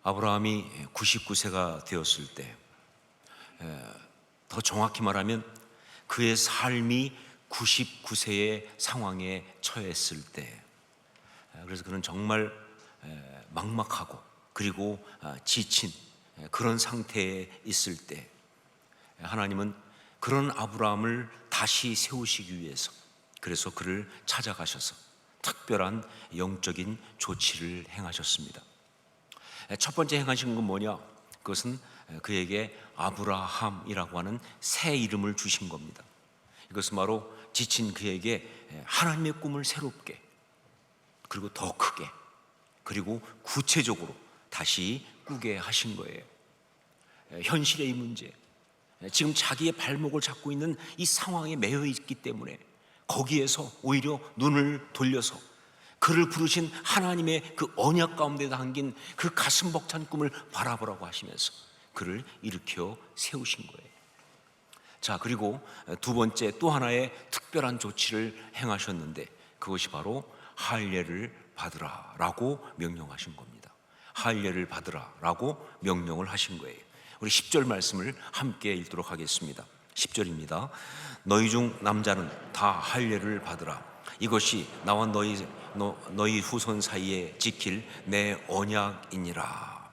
아브라함이 99세가 되었을 때, 더 정확히 말하면 그의 삶이 99세의 상황에 처했을 때, 그래서 그는 정말 막막하고 그리고 지친 그런 상태에 있을 때, 하나님은 그런 아브라함을 다시 세우시기 위해서, 그래서 그를 찾아가셔서 특별한 영적인 조치를 행하셨습니다. 첫 번째 행하신 건 뭐냐? 그것은 그에게 아브라함이라고 하는 새 이름을 주신 겁니다. 이것은 바로 지친 그에게 하나님의 꿈을 새롭게, 그리고 더 크게, 그리고 구체적으로 다시 꾸게 하신 거예요. 현실의 이 문제, 지금 자기의 발목을 잡고 있는 이 상황에 매여 있기 때문에 거기에서 오히려 눈을 돌려서 그를 부르신 하나님의 그 언약 가운데 담긴 그 가슴 벅찬 꿈을 바라보라고 하시면서 그를 일으켜 세우신 거예요. 자, 그리고 두 번째 또 하나의 특별한 조치를 행하셨는데, 그것이 바로 할례를 받으라라고 명령하신 겁니다. 할례를 받으라라고 명령을 하신 거예요. 우리 10절 말씀을 함께 읽도록 하겠습니다. 10절입니다. 너희 중 남자는 다 할례를 받으라. 이것이 나와 너희 후손 사이에 지킬 내 언약이니라.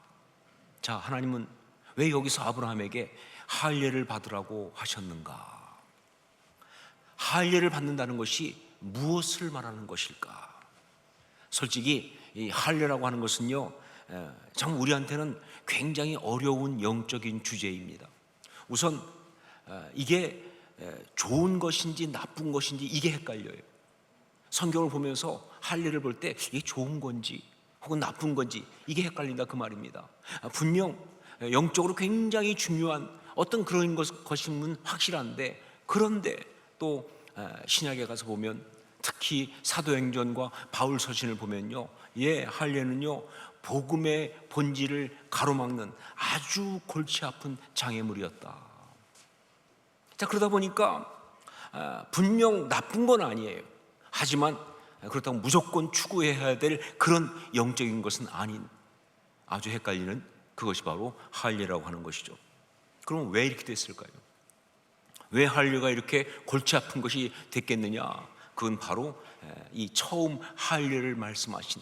자, 하나님은 왜 여기서 아브라함에게 할례를 받으라고 하셨는가? 할례를 받는다는 것이 무엇을 말하는 것일까? 솔직히 이 할례라고 하는 것은요, 참 우리한테는 굉장히 어려운 영적인 주제입니다. 우선 이게 좋은 것인지 나쁜 것인지 이게 헷갈려요. 성경을 보면서 할례를 볼 때 이게 좋은 건지 혹은 나쁜 건지 이게 헷갈린다 그 말입니다. 분명 영적으로 굉장히 중요한 어떤 그런 것임은 확실한데, 그런데 또 신약에 가서 보면, 특히 사도행전과 바울 서신을 보면요, 할례는요 복음의 본질을 가로막는 아주 골치 아픈 장애물이었다. 자, 그러다 보니까 분명 나쁜 건 아니에요. 하지만 그렇다고 무조건 추구해야 될 그런 영적인 것은 아닌, 아주 헷갈리는 그것이 바로 할례라고 하는 것이죠. 그럼 왜 이렇게 됐을까요? 왜 할례가 이렇게 골치 아픈 것이 됐겠느냐? 그건 바로 이 처음 할례를 말씀하신,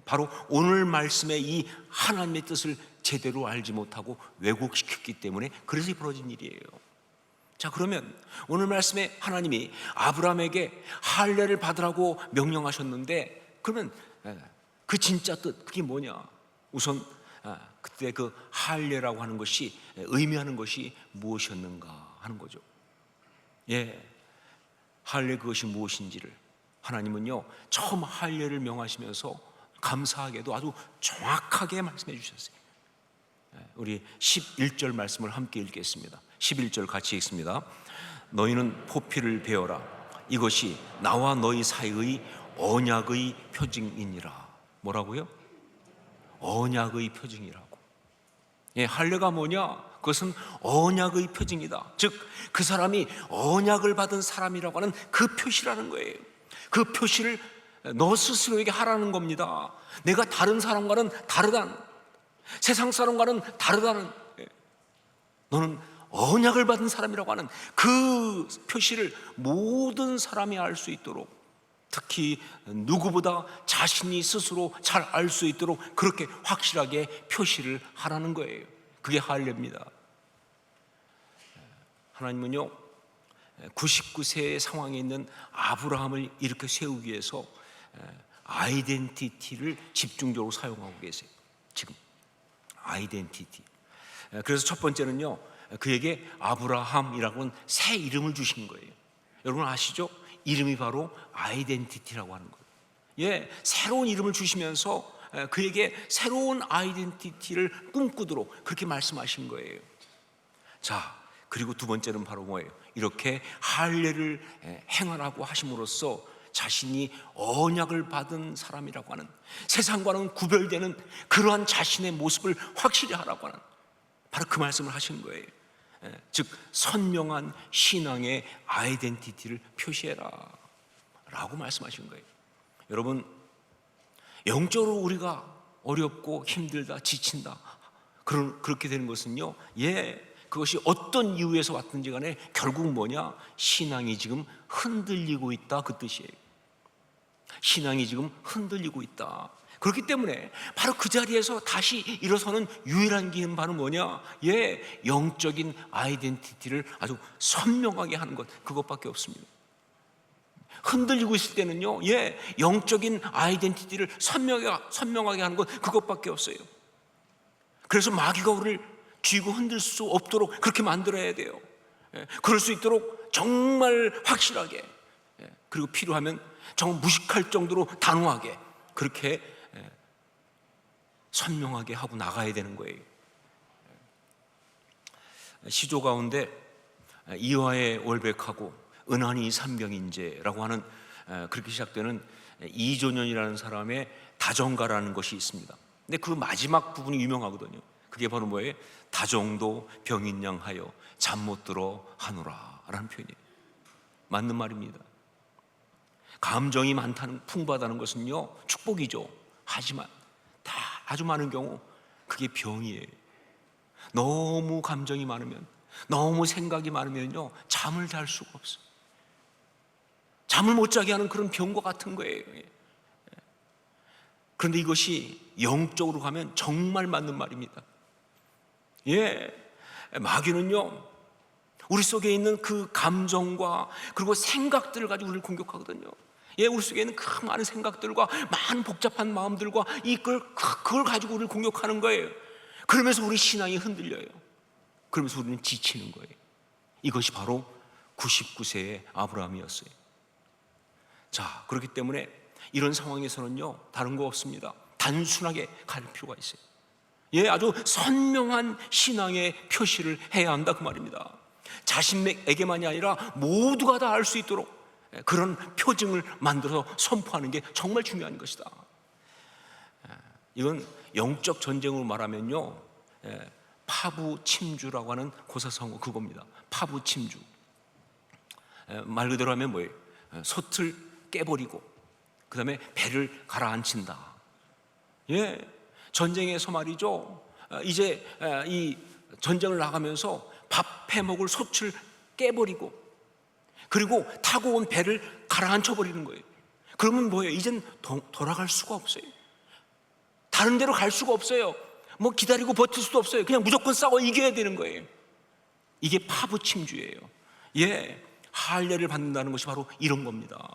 바로 오늘 말씀의 이 하나님의 뜻을 제대로 알지 못하고 왜곡시켰기 때문에 그래서 벌어진 일이에요. 자, 그러면 오늘 말씀에 하나님이 아브라함에게 할례를 받으라고 명령하셨는데, 그러면 그 진짜 뜻, 그게 뭐냐? 우선 그때 그 할례라고 하는 것이 의미하는 것이 무엇이었는가 하는 거죠. 할례 그것이 무엇인지를 하나님은요 처음 할례를 명하시면서 감사하게도 아주 정확하게 말씀해 주셨어요. 우리 11절 말씀을 함께 읽겠습니다. 11절 같이 읽습니다. 너희는 포피를 베어라. 이것이 나와 너희 사이의 언약의 표징이니라. 뭐라고요? 언약의 표징이라고. 할례가 뭐냐? 그것은 언약의 표징이다. 즉 그 사람이 언약을 받은 사람이라고 하는 그 표시라는 거예요. 그 표시를 너 스스로에게 하라는 겁니다. 내가 다른 사람과는 다르다는, 세상 사람과는 다르다는, 너는 언약을 받은 사람이라고 하는 그 표시를 모든 사람이 알 수 있도록, 특히 누구보다 자신이 스스로 잘 알 수 있도록 그렇게 확실하게 표시를 하라는 거예요. 그게 할례입니다. 하나님은요 99세의 상황에 있는 아브라함을 이렇게 세우기 위해서 아이덴티티를 집중적으로 사용하고 계세요. 지금 아이덴티티. 그래서 첫 번째는요 그에게 아브라함이라고 하는 새 이름을 주신 거예요. 여러분 아시죠? 이름이 바로 아이덴티티라고 하는 거예요. 새로운 이름을 주시면서 그에게 새로운 아이덴티티를 꿈꾸도록 그렇게 말씀하신 거예요. 자, 그리고 두 번째는 바로 뭐예요? 이렇게 할례를 행하라고 하심으로써 자신이 언약을 받은 사람이라고 하는, 세상과는 구별되는 그러한 자신의 모습을 확실히 하라고 하는, 바로 그 말씀을 하신 거예요. 즉 선명한 신앙의 아이덴티티를 표시해라 라고 말씀하신 거예요. 여러분, 영적으로 우리가 어렵고 힘들다, 지친다, 그렇게 되는 것은요, 그것이 어떤 이유에서 왔든지 간에 결국 뭐냐? 신앙이 지금 흔들리고 있다, 그 뜻이에요. 신앙이 지금 흔들리고 있다. 그렇기 때문에 바로 그 자리에서 다시 일어서는 유일한 길은 바로 뭐냐? 영적인 아이덴티티를 아주 선명하게 하는 것, 그것밖에 없습니다. 흔들리고 있을 때는요, 영적인 아이덴티티를 선명하게 하는 것, 그것밖에 없어요. 그래서 마귀가 우리를 쥐고 흔들 수 없도록 그렇게 만들어야 돼요. 그럴 수 있도록 정말 확실하게, 그리고 필요하면 정말 무식할 정도로 단호하게 그렇게 선명하게 하고 나가야 되는 거예요. 시조 가운데 이화에 월백하고 은하니 삼경인제라고 하는 그렇게 시작되는 이조년이라는 사람의 다정가라는 것이 있습니다. 근데 그 마지막 부분이 유명하거든요. 그게 바로 뭐예요? 다정도 병인양하여 잠 못 들어 하노라 라는 표현이에요. 맞는 말입니다. 감정이 풍부하다는 것은요, 축복이죠. 하지만 다 아주 많은 경우 그게 병이에요. 너무 감정이 많으면, 너무 생각이 많으면요, 잠을 잘 수가 없어요. 잠을 못 자게 하는 그런 병과 같은 거예요. 그런데 이것이 영적으로 가면 정말 맞는 말입니다. 마귀는요, 우리 속에 있는 그 감정과 그리고 생각들을 가지고 우리를 공격하거든요. 우리 속에 있는 그 많은 생각들과 많은 복잡한 마음들과 그걸 가지고 우리를 공격하는 거예요. 그러면서 우리 신앙이 흔들려요. 그러면서 우리는 지치는 거예요. 이것이 바로 99세의 아브라함이었어요. 자, 그렇기 때문에 이런 상황에서는요, 다른 거 없습니다. 단순하게 갈 필요가 있어요. 아주 선명한 신앙의 표시를 해야 한다, 그 말입니다. 자신에게만이 아니라 모두가 다 알 수 있도록 그런 표징을 만들어서 선포하는 게 정말 중요한 것이다. 이건 영적 전쟁으로 말하면요, 파부침주라고 하는 고사성어, 그겁니다. 파부침주. 말 그대로 하면 뭐예요? 솥을 깨버리고 그 다음에 배를 가라앉힌다. 전쟁에서 말이죠, 이제 이 전쟁을 나가면서 밥 해먹을 솥을 깨버리고 그리고 타고 온 배를 가라앉혀 버리는 거예요. 그러면 뭐예요? 이젠 돌아갈 수가 없어요. 다른 데로 갈 수가 없어요. 뭐 기다리고 버틸 수도 없어요. 그냥 무조건 싸워 이겨야 되는 거예요. 이게 파부침주예요. 할례를 받는다는 것이 바로 이런 겁니다.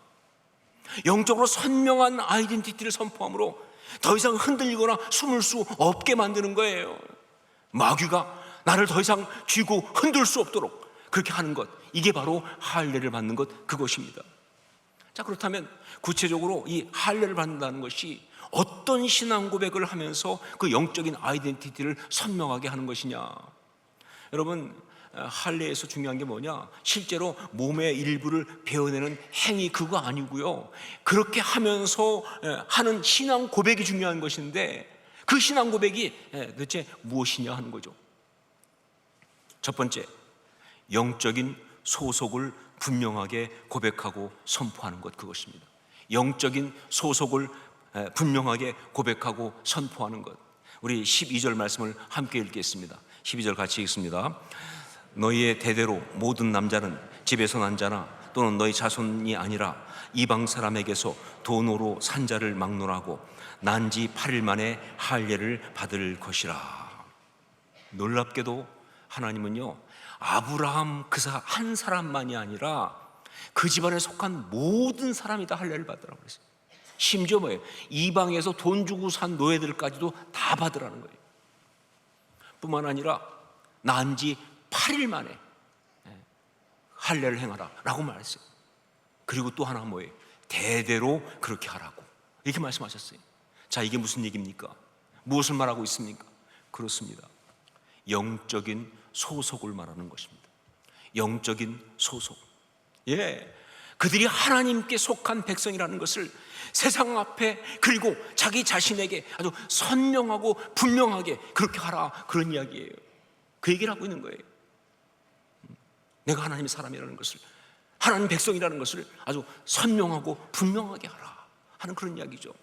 영적으로 선명한 아이덴티티를 선포함으로 더 이상 흔들리거나 숨을 수 없게 만드는 거예요. 마귀가 나를 더 이상 쥐고 흔들 수 없도록 그렇게 하는 것, 이게 바로 할례를 받는 것, 그것입니다. 자, 그렇다면 구체적으로 이 할례를 받는다는 것이 어떤 신앙 고백을 하면서 그 영적인 아이덴티티를 선명하게 하는 것이냐? 여러분, 할례에서 중요한 게 뭐냐? 실제로 몸의 일부를 베어내는 행위, 그거 아니고요, 그렇게 하면서 하는 신앙 고백이 중요한 것인데, 그 신앙 고백이 도대체 무엇이냐 하는 거죠. 첫 번째, 영적인 소속을 분명하게 고백하고 선포하는 것, 그것입니다. 영적인 소속을 분명하게 고백하고 선포하는 것. 우리 12절 말씀을 함께 읽겠습니다. 12절 같이 읽습니다. 너희의 대대로 모든 남자는 집에서 난 자나 또는 너희 자손이 아니라 이방 사람에게서 돈으로 산 자를 막론하고 난 지 8일 만에 할례를 받을 것이라. 놀랍게도 하나님은요, 아브라함 그 한 사람만이 아니라 그 집안에 속한 모든 사람이 다 할례를 받으라고 그랬어요. 심지어 뭐예요? 이방에서 돈 주고 산 노예들까지도 다 받으라는 거예요. 뿐만 아니라 난 지 8일 만에 할례를 행하라 라고 말했어요. 그리고 또 하나 뭐예요? 대대로 그렇게 하라고 이렇게 말씀하셨어요. 자, 이게 무슨 얘기입니까? 무엇을 말하고 있습니까? 그렇습니다. 영적인 소속을 말하는 것입니다. 영적인 소속. 그들이 하나님께 속한 백성이라는 것을 세상 앞에, 그리고 자기 자신에게 아주 선명하고 분명하게 그렇게 하라, 그런 이야기예요. 그 얘기를 하고 있는 거예요. 내가 하나님의 사람이라는 것을, 하나님 백성이라는 것을 아주 선명하고 분명하게 하라 하는 그런 이야기죠.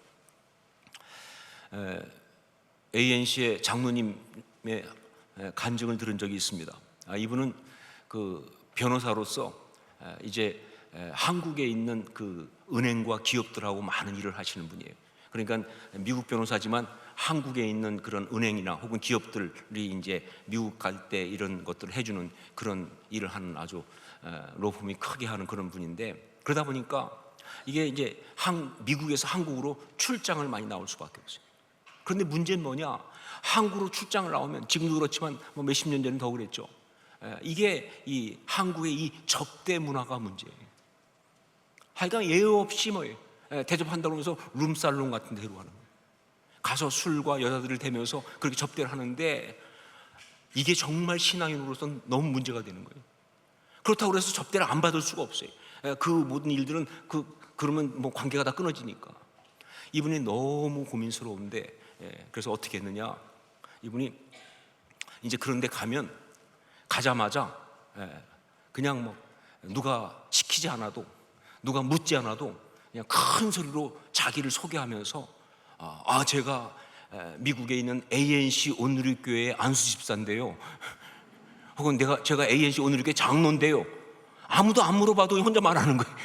ANC의 장로님의 간증을 들은 적이 있습니다. 이분은 그 변호사로서 이제 한국에 있는 그 은행과 기업들하고 많은 일을 하시는 분이에요. 그러니까 미국 변호사지만 한국에 있는 그런 은행이나 혹은 기업들이 이제 미국 갈 때 이런 것들을 해주는 그런 일을 하는 아주 로펌이 크게 하는 그런 분인데, 그러다 보니까 이게 이제 미국에서 한국으로 출장을 많이 나올 수밖에 없어요. 그런데 문제는 뭐냐? 한국으로 출장을 나오면, 지금도 그렇지만 뭐 몇십 년 전은 더 그랬죠. 이게 이 한국의 이 접대 문화가 문제예요. 하여간 예의 없이 대접한다고 하면서 룸살롱 같은 데로 가는 거예요. 가서 술과 여자들을 대면서 그렇게 접대를 하는데, 이게 정말 신앙인으로서는 너무 문제가 되는 거예요. 그렇다고 해서 접대를 안 받을 수가 없어요. 그 모든 일들은 그러면 뭐 관계가 다 끊어지니까. 이분이 너무 고민스러운데, 그래서 어떻게 했느냐? 이분이 이제 그런 데 가자마자 그냥 뭐 누가 시키지 않아도, 누가 묻지 않아도 그냥 큰 소리로 자기를 소개하면서 제가 미국에 있는 ANC 온누리교회의 안수 집사인데요, 혹은 제가 ANC 온누리교회 장로인데요, 아무도 안 물어봐도 혼자 말하는 거예요.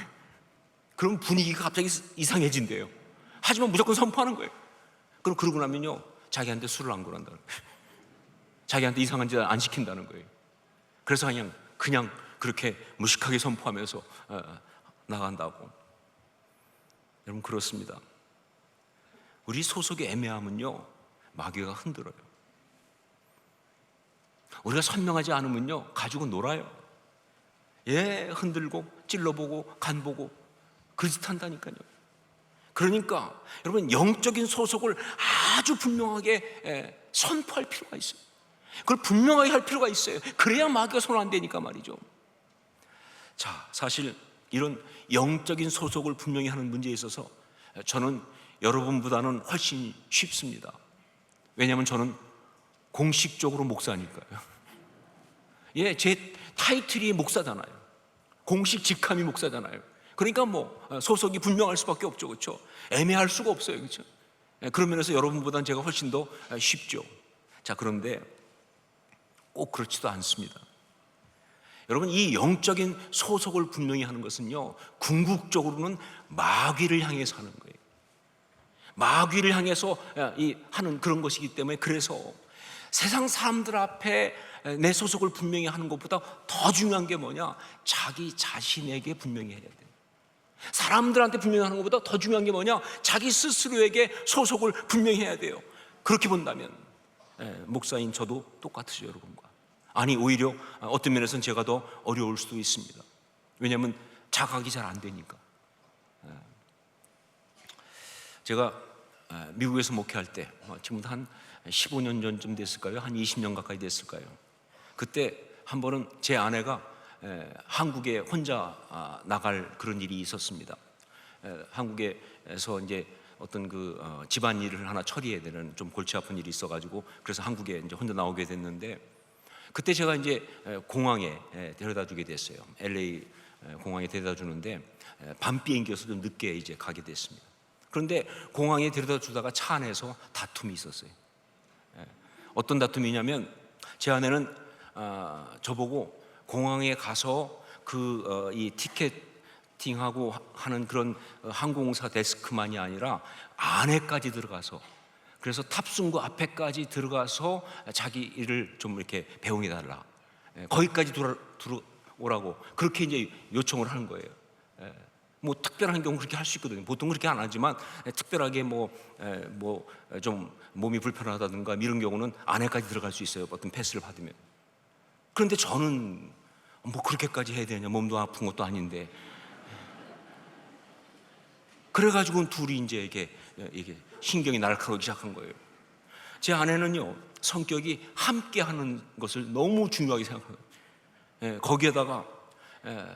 그럼 분위기가 갑자기 이상해진대요. 하지만 무조건 선포하는 거예요. 그럼 그러고 나면요, 자기한테 술을 안 권한다는 거예요. 자기한테 이상한 짓 안 시킨다는 거예요. 그래서 그냥 그렇게 무식하게 선포하면서 나간다고. 여러분, 그렇습니다. 우리 소속의 애매함은요, 마귀가 흔들어요. 우리가 선명하지 않으면요, 가지고 놀아요. 흔들고 찔러보고 간보고 그짓 한다니까요. 그러니까 여러분, 영적인 소속을 아주 분명하게 선포할 필요가 있어요. 그걸 분명하게 할 필요가 있어요. 그래야 마귀가 손 안 대니까 말이죠. 자, 사실 이런 영적인 소속을 분명히 하는 문제에 있어서 저는 여러분보다는 훨씬 쉽습니다. 왜냐하면 저는 공식적으로 목사니까요. 제 타이틀이 목사잖아요. 공식 직함이 목사잖아요. 그러니까 뭐 소속이 분명할 수밖에 없죠, 그렇죠? 애매할 수가 없어요, 그렇죠? 그런 면에서 여러분보다는 제가 훨씬 더 쉽죠. 자, 그런데 꼭 그렇지도 않습니다. 여러분, 이 영적인 소속을 분명히 하는 것은요, 궁극적으로는 마귀를 향해서 하는 거예요. 마귀를 향해서 하는 그런 것이기 때문에, 그래서 세상 사람들 앞에 내 소속을 분명히 하는 것보다 더 중요한 게 뭐냐? 자기 자신에게 분명히 해야 돼요. 사람들한테 분명히 하는 것보다 더 중요한 게 뭐냐? 자기 스스로에게 소속을 분명히 해야 돼요. 그렇게 본다면 목사인 저도 똑같으죠, 여러분과. 아니, 오히려 어떤 면에서는 제가 더 어려울 수도 있습니다. 왜냐하면 자각이 잘 안 되니까. 제가 미국에서 목회할 때, 지금 한 15년 전쯤 됐을까요? 한 20년 가까이 됐을까요? 그때 한 번은 제 아내가 한국에 혼자 나갈 그런 일이 있었습니다. 한국에서 이제 어떤 집안 일을 하나 처리해야 되는 좀 골치 아픈 일이 있어가지고, 그래서 한국에 이제 혼자 나오게 됐는데, 그때 제가 이제 공항에 데려다 주게 됐어요. LA 공항에 데려다 주는데 밤 비행기여서 좀 늦게 이제 가게 됐습니다. 그런데 공항에 데려다 주다가 차 안에서 다툼이 있었어요. 어떤 다툼이냐면, 제 아내는 저보고 공항에 가서 이 티켓팅하고 하는 그런 항공사 데스크만이 아니라 안에까지 들어가서, 그래서 탑승구 앞에까지 들어가서 자기 일을 좀 이렇게 배웅해 달라, 거기까지 들어오라고 그렇게 이제 요청을 하는 거예요. 뭐 특별한 경우 그렇게 할 수 있거든요. 보통 그렇게 안 하지만 특별하게 좀 몸이 불편하다든가 이런 경우는 안에까지 들어갈 수 있어요, 어떤 패스를 받으면. 그런데 저는 뭐 그렇게까지 해야 되냐, 몸도 아픈 것도 아닌데. 그래가지고 둘이 이제 이게 신경이 날카로우기 시작한 거예요. 제 아내는요, 성격이 함께하는 것을 너무 중요하게 생각해요. 거기에다가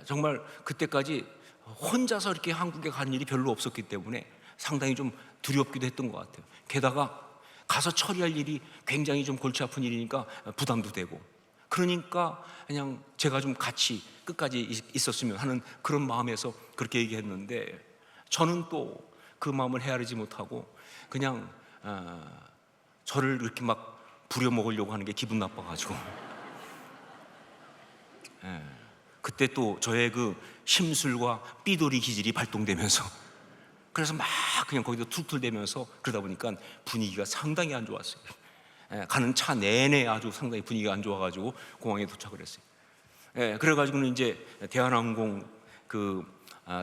정말 그때까지 혼자서 이렇게 한국에 간 일이 별로 없었기 때문에 상당히 좀 두렵기도 했던 것 같아요. 게다가 가서 처리할 일이 굉장히 좀 골치 아픈 일이니까 부담도 되고, 그러니까 그냥 제가 좀 같이 끝까지 있었으면 하는 그런 마음에서 그렇게 얘기했는데, 저는 또 그 마음을 헤아리지 못하고 그냥 저를 이렇게 막 부려먹으려고 하는 게 기분 나빠가지고, 그때 또 저의 그 심술과 삐돌이 기질이 발동되면서, 그래서 막 그냥 거기서 툴툴대면서 그러다 보니까 분위기가 상당히 안 좋았어요. 가는 차 내내 아주 상당히 분위기가 안 좋아가지고 공항에 도착을 했어요. 그래가지고는 이제 대한항공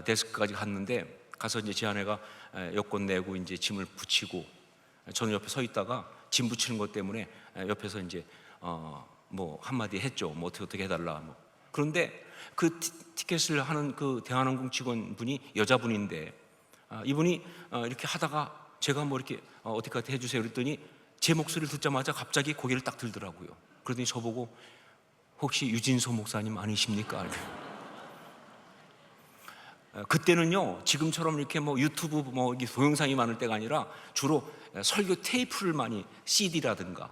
데스크까지 갔는데, 가서 이제 제 아내가 여권 내고 이제 짐을 붙이고, 저는 옆에 서 있다가 짐 붙이는 것 때문에 옆에서 이제 뭐 한마디 했죠. 뭐 어떻게 해달라 뭐. 그런데 그 티켓을 하는 그 대한항공 직원분이 여자분인데, 이분이 이렇게 하다가 제가 뭐 이렇게 어떻게 해주세요 그랬더니 제 목소리를 듣자마자 갑자기 고개를 딱 들더라고요. 그러더니 저보고 혹시 유진소 목사님 아니십니까? 그때는요, 지금처럼 이렇게 뭐 유튜브 뭐 동영상이 많을 때가 아니라 주로 설교 테이프를 많이, CD라든가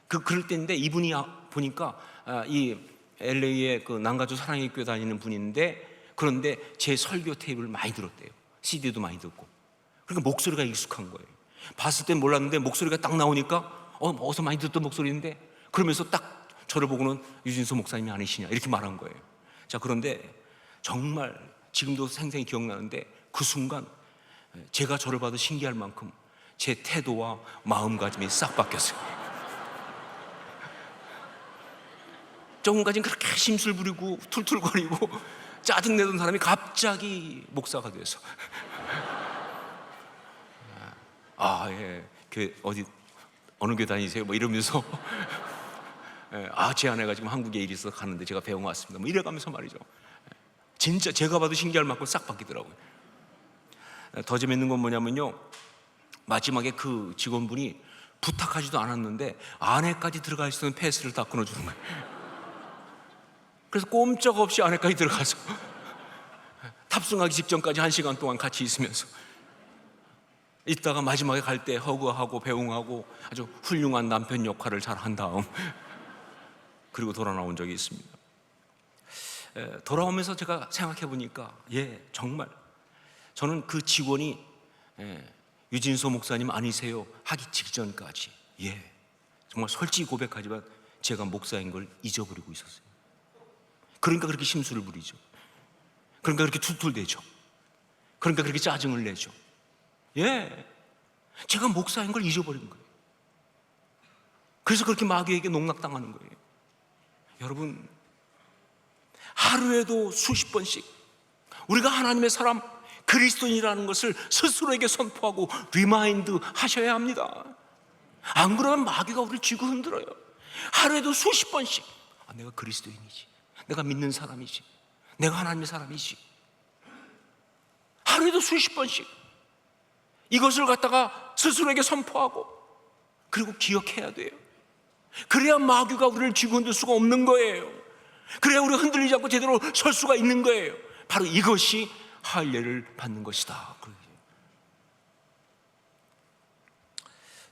그럴 때인데, 이분이 보니까 이 LA의 그 남가주 사랑의 교회 다니는 분인데, 그런데 제 설교 테이프를 많이 들었대요. CD도 많이 듣고. 그러니까 목소리가 익숙한 거예요. 봤을 땐 몰랐는데 목소리가 딱 나오니까 어디서 많이 듣던 목소리인데, 그러면서 딱 저를 보고는 유진수 목사님이 아니시냐 이렇게 말한 거예요. 자, 그런데 정말 지금도 생생히 기억나는데, 그 순간 제가 저를 봐도 신기할 만큼 제 태도와 마음가짐이 싹 바뀌었어요. 조금까지는 그렇게 심술 부리고 툴툴거리고 짜증내던 사람이 갑자기 목사가 돼서 어디 어느 교회 다니세요? 뭐 이러면서 제 아내가 지금 한국에 일이 있어서 가는데 제가 배웅 왔습니다. 뭐 이래가면서 말이죠. 진짜 제가 봐도 신기할 만큼 싹 바뀌더라고요. 더 재밌는 건 뭐냐면요, 마지막에 그 직원분이 부탁하지도 않았는데 안에까지 들어갈 수 있는 패스를 다 끊어주는 거예요. 그래서 꼼짝없이 안에까지 들어가서 탑승하기 직전까지 1시간 동안 같이 있으면서, 이따가 마지막에 갈 때 허그하고 배웅하고 아주 훌륭한 남편 역할을 잘 한 다음 그리고 돌아 나온 적이 있습니다. 돌아오면서 제가 생각해 보니까 정말 저는 그 직원이 유진소 목사님 아니세요 하기 직전까지 정말 솔직히 고백하지만 제가 목사인 걸 잊어버리고 있었어요. 그러니까 그렇게 심술을 부리죠. 그러니까 그렇게 툴툴대죠. 그러니까 그렇게 짜증을 내죠. 제가 목사인 걸 잊어버린 거예요. 그래서 그렇게 마귀에게 농락당하는 거예요. 여러분, 하루에도 수십 번씩 우리가 하나님의 사람, 그리스도인이라는 것을 스스로에게 선포하고 리마인드 하셔야 합니다. 안 그러면 마귀가 우리를 쥐고 흔들어요. 하루에도 수십 번씩 내가 그리스도인이지, 내가 믿는 사람이지, 내가 하나님의 사람이지. 하루에도 수십 번씩 이것을 갖다가 스스로에게 선포하고, 그리고 기억해야 돼요. 그래야 마귀가 우리를 쥐고 흔들 수가 없는 거예요. 그래야 우리가 흔들리지 않고 제대로 설 수가 있는 거예요. 바로 이것이 할례를 받는 것이다.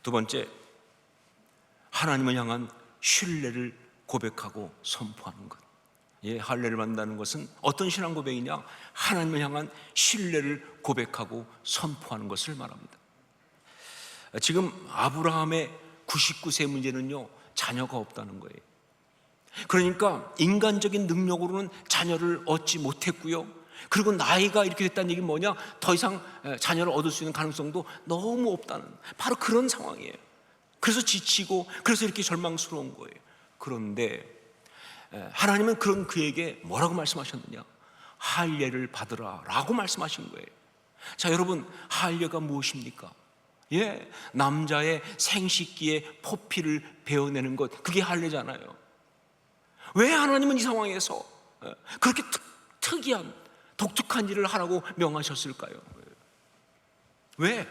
두 번째, 하나님을 향한 신뢰를 고백하고 선포하는 것. 할례를 받는다는 것은 어떤 신앙 고백이냐? 하나님을 향한 신뢰를 고백하고 선포하는 것을 말합니다. 지금 아브라함의 99세 문제는요, 자녀가 없다는 거예요. 그러니까 인간적인 능력으로는 자녀를 얻지 못했고요, 그리고 나이가 이렇게 됐다는 얘기는 뭐냐? 더 이상 자녀를 얻을 수 있는 가능성도 너무 없다는, 바로 그런 상황이에요. 그래서 지치고, 그래서 이렇게 절망스러운 거예요. 그런데 하나님은 그런 그에게 뭐라고 말씀하셨느냐? 할례를 받으라 라고 말씀하신 거예요. 자, 여러분, 할례가 무엇입니까? 남자의 생식기의 포피를 베어내는 것, 그게 할례잖아요. 왜 하나님은 이 상황에서 그렇게 특이한 독특한 일을 하라고 명하셨을까요? 왜?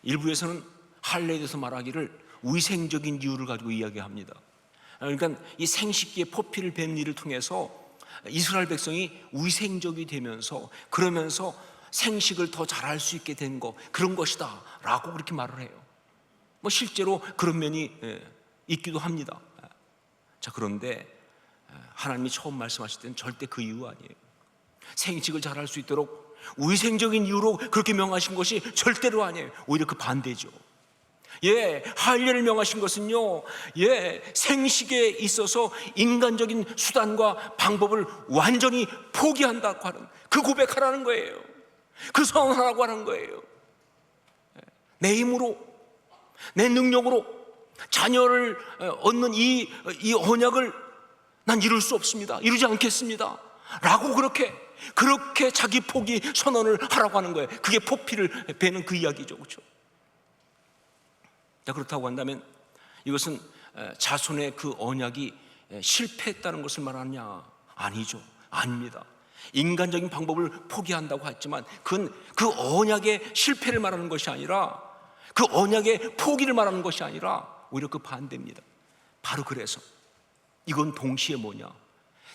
일부에서는 할례에 대해서 말하기를 위생적인 이유를 가지고 이야기합니다. 그러니까 이 생식기의 포피를 베는 일을 통해서 이스라엘 백성이 위생적이 되면서, 그러면서 생식을 더 잘할 수 있게 된 것, 그런 것이다 라고 그렇게 말을 해요. 뭐 실제로 그런 면이 있기도 합니다. 자, 그런데 하나님이 처음 말씀하실 때는 절대 그 이유 아니에요. 생식을 잘할 수 있도록 위생적인 이유로 그렇게 명하신 것이 절대로 아니에요. 오히려 그 반대죠. 예, 할례를 명하신 것은요, 예, 생식에 있어서 인간적인 수단과 방법을 완전히 포기한다고 하는, 그 고백하라는 거예요. 그 선언하라고 하는 거예요. 내 힘으로, 내 능력으로 자녀를 얻는 이 언약을 난 이룰 수 없습니다. 이루지 않겠습니다. 라고 그렇게 자기 포기 선언을 하라고 하는 거예요. 그게 포피를 베는 그 이야기죠. 그렇죠? 자, 그렇다고 한다면 이것은 자손의 그 언약이 실패했다는 것을 말하느냐? 아니죠. 아닙니다. 인간적인 방법을 포기한다고 했지만 그건 그 언약의 실패를 말하는 것이 아니라, 그 언약의 포기를 말하는 것이 아니라 오히려 그 반대입니다. 바로 그래서 이건 동시에 뭐냐?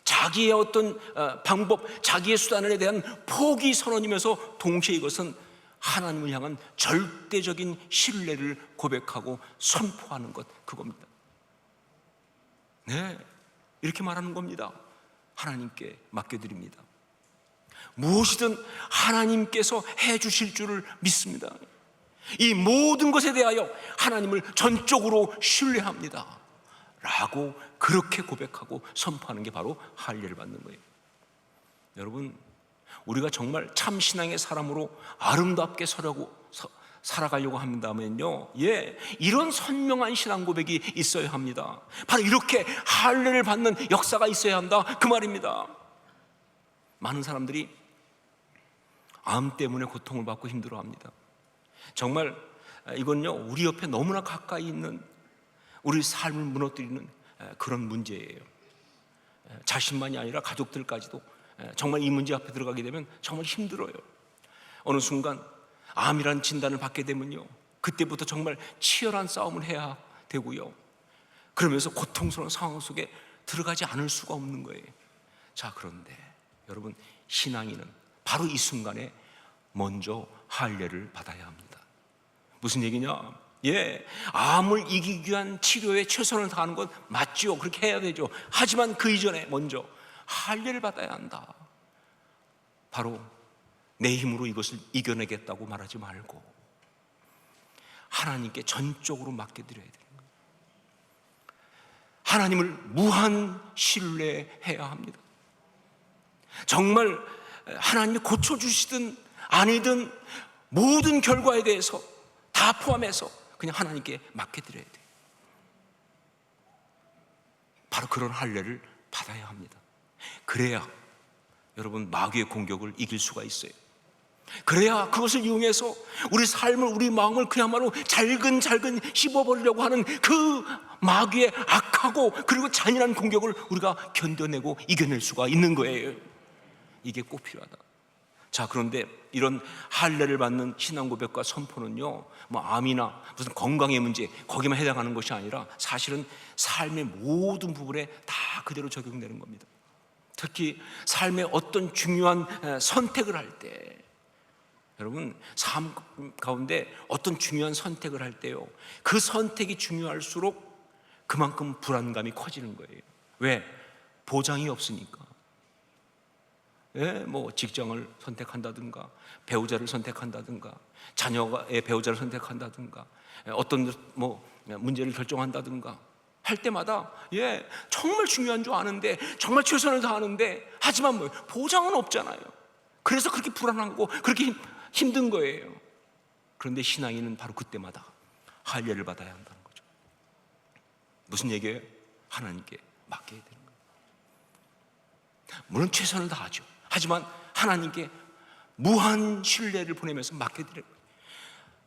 자기의 어떤 방법, 자기의 수단에 대한 포기 선언이면서 동시에 이것은 하나님을 향한 절대적인 신뢰를 고백하고 선포하는 것, 그겁니다. 네, 이렇게 말하는 겁니다. 하나님께 맡겨드립니다. 무엇이든 하나님께서 해주실 줄을 믿습니다. 이 모든 것에 대하여 하나님을 전적으로 신뢰합니다 라고 그렇게 고백하고 선포하는 게 바로 할례를 받는 거예요. 여러분, 우리가 정말 참 신앙의 사람으로 아름답게 살아가려고 한다면요, 예, 이런 선명한 신앙 고백이 있어야 합니다. 바로 이렇게 할례를 받는 역사가 있어야 한다, 그 말입니다. 많은 사람들이 암 때문에 고통을 받고 힘들어합니다. 정말 이건요, 우리 옆에 너무나 가까이 있는, 우리 삶을 무너뜨리는 그런 문제예요. 자신만이 아니라 가족들까지도 정말 이 문제 앞에 들어가게 되면 정말 힘들어요. 어느 순간 암이란 진단을 받게 되면요, 그때부터 정말 치열한 싸움을 해야 되고요, 그러면서 고통스러운 상황 속에 들어가지 않을 수가 없는 거예요. 자, 그런데 여러분, 신앙인은 바로 이 순간에 먼저 할례를 받아야 합니다. 무슨 얘기냐? 예, 암을 이기기 위한 치료에 최선을 다하는 건 맞죠. 그렇게 해야 되죠. 하지만 그 이전에 먼저 할례를 받아야 한다. 바로 내 힘으로 이것을 이겨내겠다고 말하지 말고 하나님께 전적으로 맡겨드려야 되는 거예요. 하나님을 무한 신뢰해야 합니다. 정말 하나님이 고쳐주시든 아니든 모든 결과에 대해서 다 포함해서 그냥 하나님께 맡겨드려야 돼요. 바로 그런 할례를 받아야 합니다. 그래야 여러분, 마귀의 공격을 이길 수가 있어요. 그래야 그것을 이용해서 우리 삶을, 우리 마음을 그야말로 잘근잘근 씹어버리려고 하는 그 마귀의 악하고 그리고 잔인한 공격을 우리가 견뎌내고 이겨낼 수가 있는 거예요. 이게 꼭 필요하다. 자, 그런데 이런 할례를 받는 신앙 고백과 선포는요, 뭐 암이나 무슨 건강의 문제 거기만 해당하는 것이 아니라 사실은 삶의 모든 부분에 다 그대로 적용되는 겁니다. 특히 삶의 어떤 중요한 선택을 할 때, 여러분, 삶 가운데 어떤 중요한 선택을 할 때요, 그 선택이 중요할수록 그만큼 불안감이 커지는 거예요. 왜? 보장이 없으니까. 예, 뭐 직장을 선택한다든가, 배우자를 선택한다든가, 자녀의 배우자를 선택한다든가, 어떤 뭐 문제를 결정한다든가 할 때마다, 예, 정말 중요한 줄 아는데, 정말 최선을 다하는데, 하지만 뭐 보장은 없잖아요. 그래서 그렇게 불안하고 그렇게 힘든 거예요. 그런데 신앙인은 바로 그때마다 할례를 받아야 한다는 거죠. 무슨 얘기예요? 하나님께 맡겨야 되는 거예요. 물론 최선을 다하죠. 하지만 하나님께 무한 신뢰를 보내면서 맡겨드려요.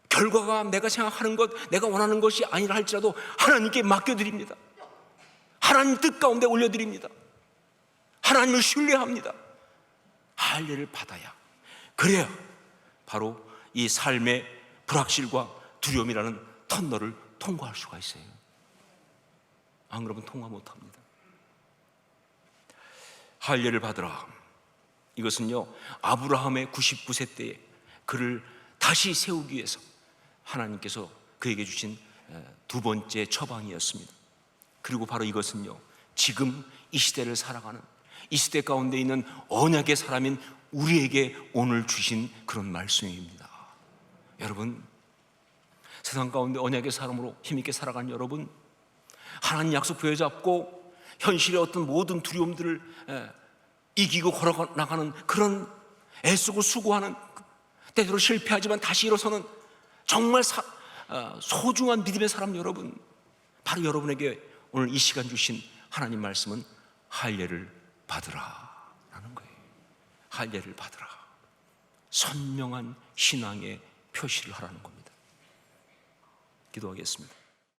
결과가 내가 생각하는 것, 내가 원하는 것이 아니라 할지라도 하나님께 맡겨드립니다. 하나님 뜻 가운데 올려드립니다. 하나님을 신뢰합니다. 할례를 받아야, 그래야 바로 이 삶의 불확실과 두려움이라는 터널을 통과할 수가 있어요. 안 그러면 통과 못합니다. 할례를 받으라. 이것은요, 아브라함의 99세 때에 그를 다시 세우기 위해서 하나님께서 그에게 주신 두 번째 처방이었습니다. 그리고 바로 이것은요, 지금 이 시대를 살아가는, 이 시대 가운데 있는 언약의 사람인 우리에게 오늘 주신 그런 말씀입니다. 여러분, 세상 가운데 언약의 사람으로 힘있게 살아가는 여러분, 하나님 약속 부여잡고 현실의 어떤 모든 두려움들을 이기고 걸어나가는 그런 애쓰고 수고하는, 때때로 실패하지만 다시 일어서는 정말 소중한 믿음의 사람 여러분, 바로 여러분에게 오늘 이 시간 주신 하나님 말씀은 할례를 받으라 라는 거예요. 할례를 받으라. 선명한 신앙의 표시를 하라는 겁니다. 기도하겠습니다.